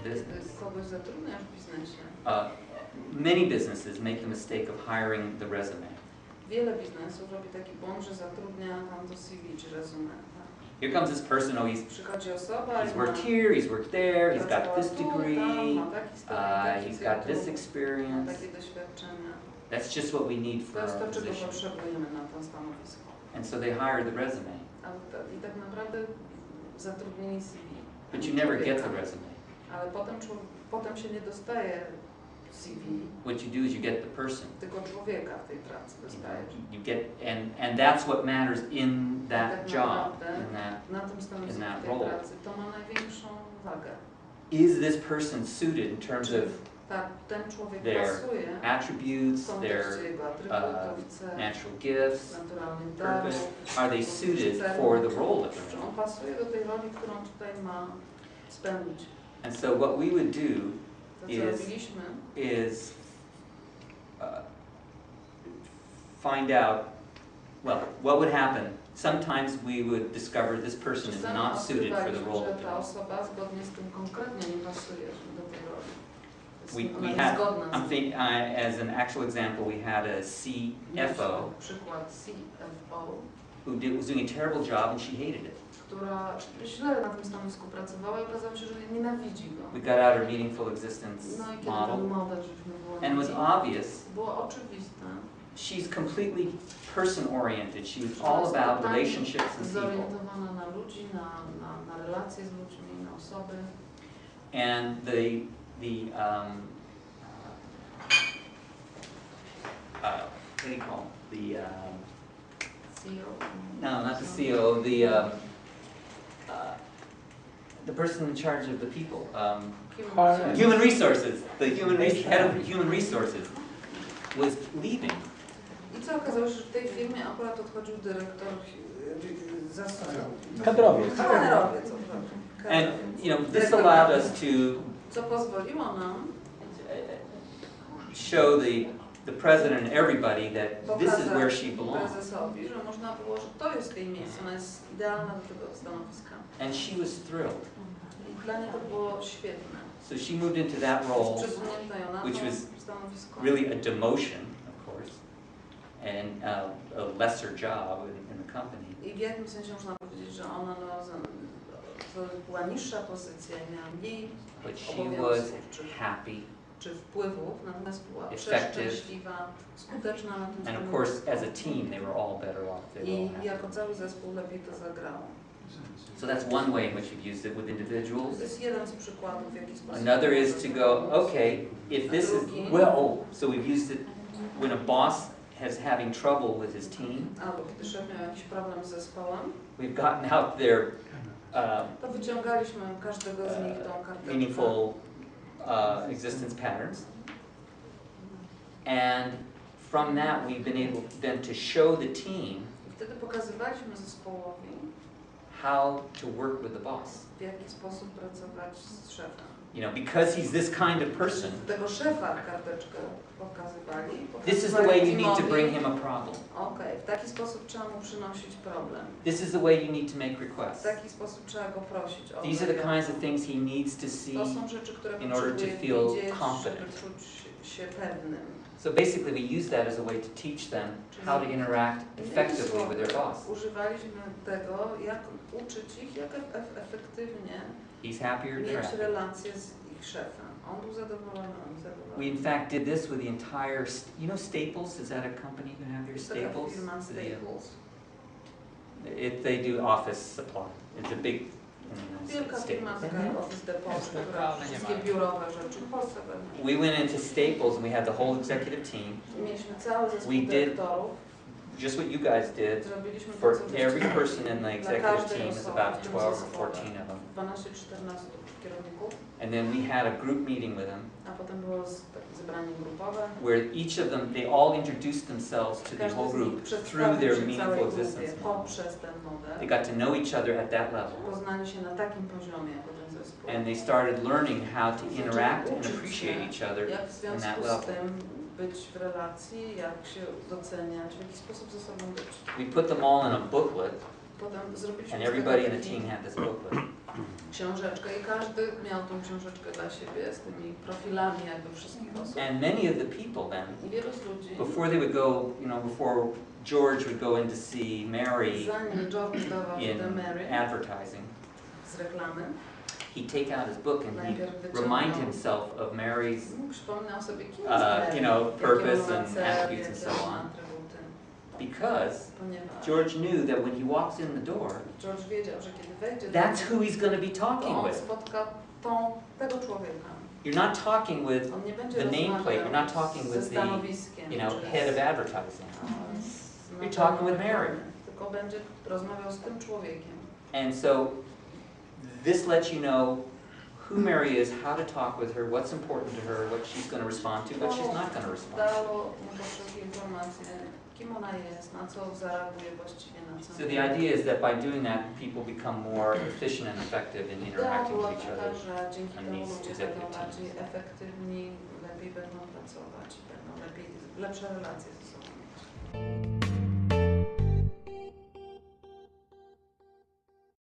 business. Kogoś zatrudniasz w biznesie. Many businesses make the mistake of hiring the resume. Wiele biznesów robi taki błąd, że zatrudnia tam to CV czy resume. Here comes this person, Przychodzi osoba he's worked here, he's worked there, he's got this degree, he's got this experience. Takie doświadczenia. That's just what we need for To jest our to, czego position. potrzebujemy na to stanowisko. And so they hire the resume. I tak naprawdę zatrudnieni CV. But you never get the resume. Ale potem się nie dostaje CV. What you do is you get the person. Tylko człowieka w tej pracy dostajesz. You get, and that's what matters in that Tak job, naprawdę na tym stanowisku, in that w tej role. pracy, to ma największą wagę. Is this person suited in terms of ten człowiek their pasuje attributes, w their kontekście jego atrybutyów, cech, natural gifts, naturalnych darów, purpose? Are they suited for the role that they're czy in? on pasuje do tej roli, którą tutaj ma spełnić. And so what we would do To, co is robiliśmy, find out, well, what would happen. Sometimes we would discover this person is not suited for the role. że ta osoba zgodnie z tym konkretnie nie pasuje do tej roli. We had, I'm thinking, as an actual example, we had a CFO przykład CFO, who was doing a terrible job and she hated it. która źle na tym stanowisku pracowała i okazało się, że nienawidzi go. We got out her meaningful existence No i kiedy model, ten model żeśmy and it was obvious. Było oczywiste. She's completely person-oriented. She was all about relationships and people. Zorientowana na ludzi, na relacje z ludźmi, na osoby. And the what do you call it? CEO? No, not the CEO. The person in charge of the people. Human resources. The head of human resources was leaving. I co okazało się, że w tej firmie akurat odchodził dyrektor kadrowiec. And you know, this allowed us to co pozwoliło nam show the president and everybody that this is where she belongs. prezesowi, że można było, że to jest jej miejsce, ona jest idealna do tego stanowiska. And she was thrilled. I dla niej to było świetne. So she moved into that role, Przesunięta ją na which to was stanowisko. really a demotion, of course, and a lesser job in the company. I w jakim sensie można powiedzieć, że ona to była niższa pozycja i miała mniej But she obowiązków was happy. czy wpływów, natomiast była Effective. przeszczęśliwa, skuteczna na tym And of stanowisku. course, as a team, they were all better off. They were all I happy. jako cały zespół lepiej to zagrało. So that's one way in which we've used it with individuals. To jest jeden z przykładów, w jaki sposób. Another is to go, okay, if this is, so we've used it when a boss is having trouble with his team. Albo kiedy szef miał jakiś problem z zespołem, We've gotten out their to wyciągaliśmy każdego z nich tą karteczkę. meaningful existence patterns. And from that, we've been able then to show the team I wtedy pokazywaliśmy zespołowi, how to work with the boss. w jaki sposób pracować z szefem. You know, because he's this kind of person, Tego szefa karteczkę pokazywali. this is the way you need to bring him a problem. Okej, w taki sposób trzeba mu przynosić problem. This is the way you need to make W requests. taki sposób trzeba go prosić o These are the kinds of things he needs to To see są rzeczy, które in order to potrzebuje feel widzieć, confident. żeby czuć się pewnym. So basically, we use that as a way to teach them how to interact effectively with their boss. Używaliśmy tego, jak uczyć ich, jak efektywnie He's happier, they're mieć happier. relacje z ich szefem. On był zadowolony, on był zadowolony. We in fact did this with the entire, you know Staples, is that a company who have their Jest taka Staples? firma Staples. They do office supply. It's a big, Wielka firma, taka Office Depot, która wszystkie mają. biurowe rzeczy w Polsce pewnie. we went into Staples and we had the whole executive team, Mieliśmy cały zespół We did dyrektorów. just what you guys did. Zrobiliśmy For to, co every żeście. person in the executive team is about 12 or 14 of them. 12-14 kierowników, And then we had a group meeting with them a potem było takie zebranie grupowe. where each of them, they all introduced themselves to the Każdy whole z nich group przedstawił through their się meaningful całej grupie existence model. poprzez ten model. They got to know each other at that level. Poznali się na takim poziomie jako ten zespół. And they started learning how to Zaczęli interact and uczyć appreciate się, each other jak w in związku that z level. tym być w relacji, jak się doceniać, w jaki sposób ze sobą być. We put them all in a booklet Potem zrobiliśmy And everybody in the team had this booklet. książeczkę i każdy miał tą książeczkę dla siebie z tymi profilami jakby wszystkich osób. And many of the people then, I wielu z ludzi, before they would go, before George would go in to see Mary zanim George dawał się do in Mary advertising, z reklamy, he'd take out his book and he'd remind himself of Mary's, przypomniał sobie, kim jest Mary, purpose and attributes and so on. Because George knew that when he walks in the door, George wiedział, że kiedy wejdzie that's who he's going to be talking with. Spotka tego człowieka. You're not talking with the nameplate. You're not talking with the, head of advertising. You're talking with Mary. Tylko będzie rozmawiał z tym człowiekiem. And so this lets you know who Mary is, how to talk with her, what's important to her, what she's going to respond to, what she's not going to respond to. Dało mu wszystkie informacje, kim ona jest, na co zareaguje właściwie, na co. So the idea is that by doing that, people become more efficient and effective in interacting with each other. Że dzięki temu ludzie będą bardziej efektywni, lepiej będą pracować, będą lepsze relacje ze sobą mieć.